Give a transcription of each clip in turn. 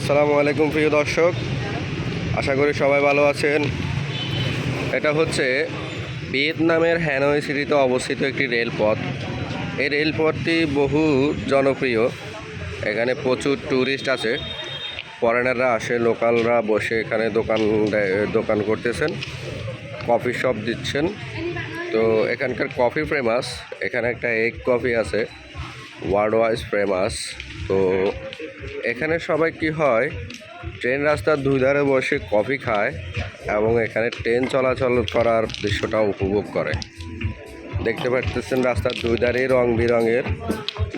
আসসালামু আলাইকুম প্রিয় দর্শক, আশা করি সবাই ভালো আছেন। এটা হচ্ছে ভিয়েতনামের হ্যানয় সিটিতে অবস্থিত একটি রেলপথ। এই রেলপথটি বহু জনপ্রিয়। এখানে প্রচুর ট্যুরিস্ট আছে, ফরেনাররা আসে, লোকালরা বসে এখানে দোকান করতেছেন, কফি শপ দিচ্ছেন। তো এখানকার কফি ফেমাস। এখানে একটা এগ কফি আছে, ওয়ার্ল্ড ওয়াইজ ফেমাস। তো এখানে সবাই কি হয়, ট্রেন রাস্তার দুই ধারে বসে কফি খায় এবং এখানে ট্রেন চলাচল করার দৃশ্যটা উপভোগ করে। দেখতে পাচ্ছেন রাস্তার দুই ধারে রং বেরঙের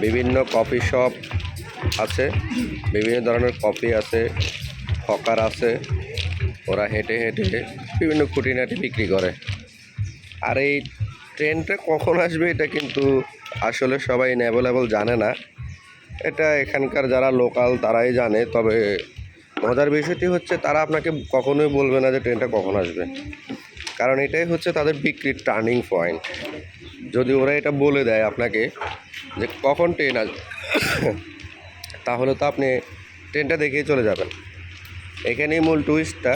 বিভিন্ন কফি শপ আছে, বিভিন্ন ধরনের কফি আছে, হকার আছে, ওরা হেঁটে হেঁটে বিভিন্ন খুঁটিনাটি বিক্রি করে। আর এই ট্রেনটা কখন আসবে এটা কিন্তু আসলে সবাই অ্যাভেলেবল জানে না। এটা এখানকার যারা লোকাল তারাই জানে। তবে মজার বিষয়টি হচ্ছে তারা আপনাকে কখনোই বলবে না যে ট্রেনটা কখন আসবে, কারণ এটাই হচ্ছে তাদের বিক্রির টার্নিং পয়েন্ট। যদি ওরা এটা বলে দেয় আপনাকে যে কখন ট্রেন আসবে, তাহলে তো আপনি ট্রেনটা দেখেই চলে যাবেন। এখানেই মূল টুইস্টটা,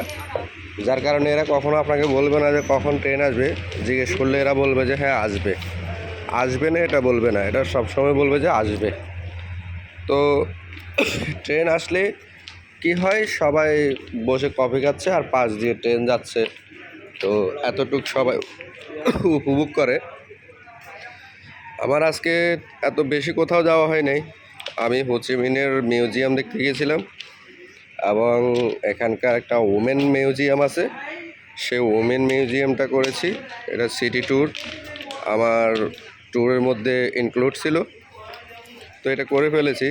যার কারণে এরা কখনো আপনাকে বলবে না যে কখন ট্রেন আসবে। জিজ্ঞেস করলে এরা বলবে যে হ্যাঁ আসবে। আসবে না এটা বলবে না, এটা সবসময় বলবে যে আসবে। তো ট্রেন আসলে কি হয়, সবাই বসে কফি খাচ্ছে আর পাশ দিয়ে ট্রেন যাচ্ছে। তো এতটুক সবাই উপভোগ করে। আমার আজকে এত বেশি কোথাও যাওয়া হয় নাই। আমি হোচিমিনের মিউজিয়াম দেখতে গিয়েছিলাম এবং এখানকার একটা ওমেন মিউজিয়াম আছে, সেই ওমেন মিউজিয়ামটা করেছি। এটা সিটি ট্যুর আমার ট্যুরের মধ্যে ইনক্লুড ছিল, তো এটা করে ফেলেছি।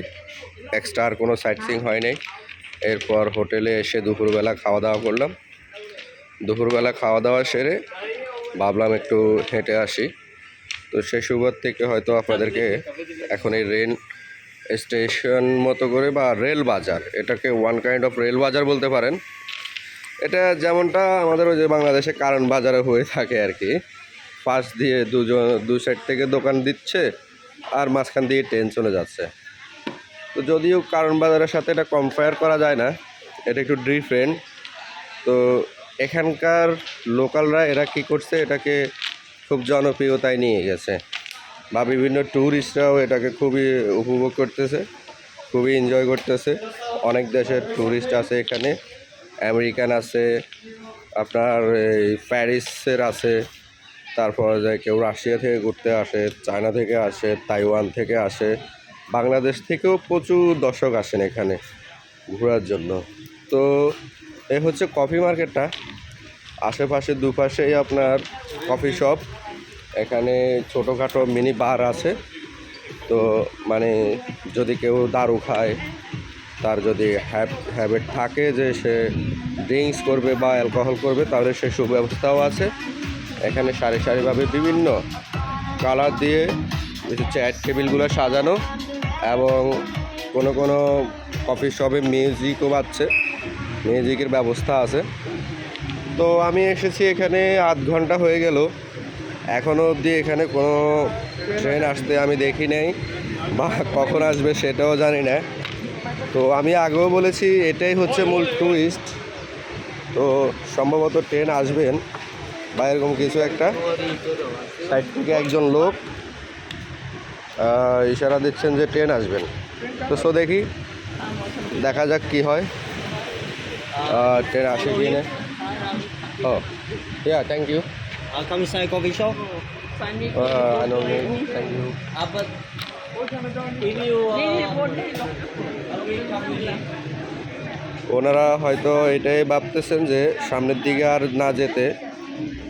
এক্সট্রা আর কোনো সাইট সিইং হয় নাই। এরপর হোটেলে এসে দুপুরবেলা খাওয়া দাওয়া করলাম। দুপুরবেলা খাওয়া দাওয়া সেরে ভাবলাম একটু হেঁটে আসি। তো সেই সুবাদ থেকে হয়তো আপনাদেরকে এখন এই রেল স্টেশন মতো করে বা রেল বাজার, এটাকে ওয়ান কাইন্ড অফ রেল বাজার বলতে পারেন। এটা যেমনটা আমাদের ওই যে বাংলাদেশে কারণ বাজারে হয়ে থাকে আর কি, পাশ দিয়ে দু সাইড থেকে দোকান দিচ্ছে আর মাঝখান দিয়ে ট্রেন চলে যাচ্ছে। তো যদিও কারণ বাজারের সাথে এটা কম্পেয়ার করা যায় না, এটা একটু ডিফারেন্ট। তো এখানকার লোকালরা এরা কী করছে, এটাকে খুব জনপ্রিয়তায় নিয়ে গেছে, বা বিভিন্ন ট্যুরিস্টরাও এটাকে খুবই উপভোগ করতেছে, খুবই এনজয় করতেছে। অনেক দেশের ট্যুরিস্ট আছে এখানে, আমেরিকান আছে, আপনার এই প্যারিসের আছে, তারপর যে কেউ রাশিয়া থেকে ঘুরতে আসে, চায়না থেকে আসে, তাইওয়ান থেকে আসে, বাংলাদেশ থেকেও প্রচুর দর্শক আসেন এখানে ঘোরার জন্য। তো এই হচ্ছে কফি মার্কেটটা। আশেপাশে দুপাশেই আপনার কফি শপ। এখানে ছোটোখাটো মিনি বার আছে। তো মানে যদি কেউ দারু খায়, তার যদি হ্যাবিট থাকে যে সে ড্রিঙ্কস করবে বা অ্যালকোহল করবে, তাহলে সে সুব্যবস্থাও আছে। এখানে সারি সারিভাবে বিভিন্ন কালার দিয়ে চেয়ার টেবিলগুলো সাজানো, এবং কোনো কোনো কফি শপে মিউজিকও বাজছে, মিউজিকের ব্যবস্থা আছে। তো আমি এসেছি এখানে আধ ঘন্টা হয়ে গেল, এখনও অবধি এখানে কোনো ট্রেন আসতে আমি দেখি নাই, বা কখন আসবে সেটাও জানি না। তো আমি আগেও বলেছি এটাই হচ্ছে মূল টুরিস্ট। তো সম্ভবত ট্রেন আসবেন বা এরকম কিছু একটা। সাইড থেকে একজন লোক ইশারা দিচ্ছেন যে ট্রেন আসবেন। তো দেখি, দেখা যাক কি হয়, ট্রেন আসে কি না। ও yeah, thank you. Come inside coffee shop. I know me. Thank you. But if you ওনারা হয়তো এটাই ভাবতেছেন যে সামনের দিকে আর না যেতে,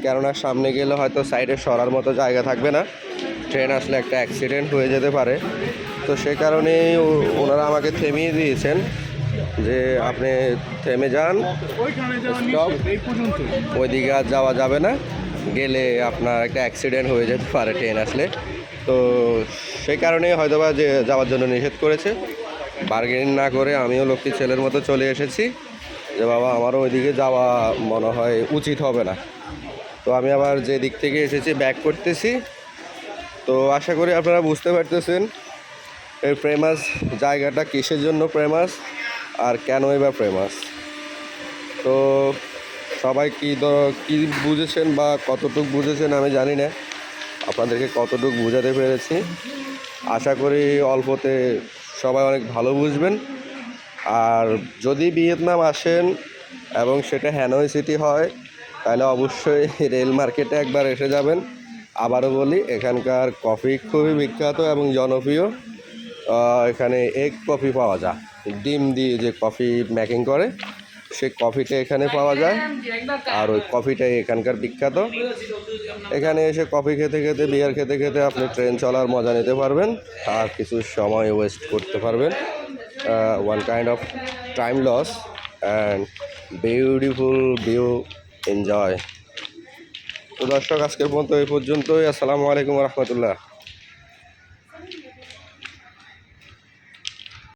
কেননা সামনে গেলে হয়তো সাইডে সরার মতো জায়গা থাকবে না, ট্রেন আসলে একটা অ্যাক্সিডেন্ট হয়ে যেতে পারে। তো সে কারণেই ওনারা আমাকে থামিয়ে দিয়েছেন যে আপনি থেমে যান, স্টপ, ওইদিকে আর যাওয়া যাবে না, গেলে আপনার একটা অ্যাক্সিডেন্ট হয়ে যেতে পারে ট্রেন আসলে। তো সেই কারণেই হয়তোবা যে যাওয়ার জন্য নিষেধ করেছে। বার্গেনিং না করে আমিও লক্ষ্মী ছেলের মতো চলে এসেছি যে বাবা আমারও ওইদিকে যাওয়া মনে হয় উচিত হবে না। তো আমি আবার যে দিক থেকে এসেছি ব্যাক করতেছি। তো আশা করি আপনারা বুঝতে পারতেছেন এই ফেমাস জায়গাটা কিসের জন্য ফেমাস, আর কেনই বা ফেমাস। তো সবাই কী বুঝেছেন বা কতটুকু বুঝেছেন আমি জানি না, আপনাদেরকে কতটুকু বোঝাতে পেরেছি। আশা করি অল্পতে সবাই অনেক ভালো বুঝবেন। আর যদি ভিয়েতনাম আসেন এবং সেটা হ্যানয় সিটি হয়, তাহলে অবশ্যই রেল মার্কেটে একবার এসে যাবেন। আবারও বলি, এখানকার কফি খুবই বিখ্যাত এবং জনপ্রিয়। এখানে এগ কফি পাওয়া যায়, ডিম দিয়ে যে কফি মেকিং করে সেই কফিটা এখানে পাওয়া যায়, আর ওই কফিটাই এখানকার বিখ্যাত। এখানে এসে কফি খেতে খেতে, বিয়ার খেতে খেতে আপনি ট্রেন চলার মজা নিতে পারবেন আর কিছু সময় ওয়েস্ট করতে পারবেন। One kind of time loss and beautiful view enjoy. তো দর্শক, আজকের পর্যন্ত এই পর্যন্তই। আসসালামু আলাইকুম রহমতুল্লাহ।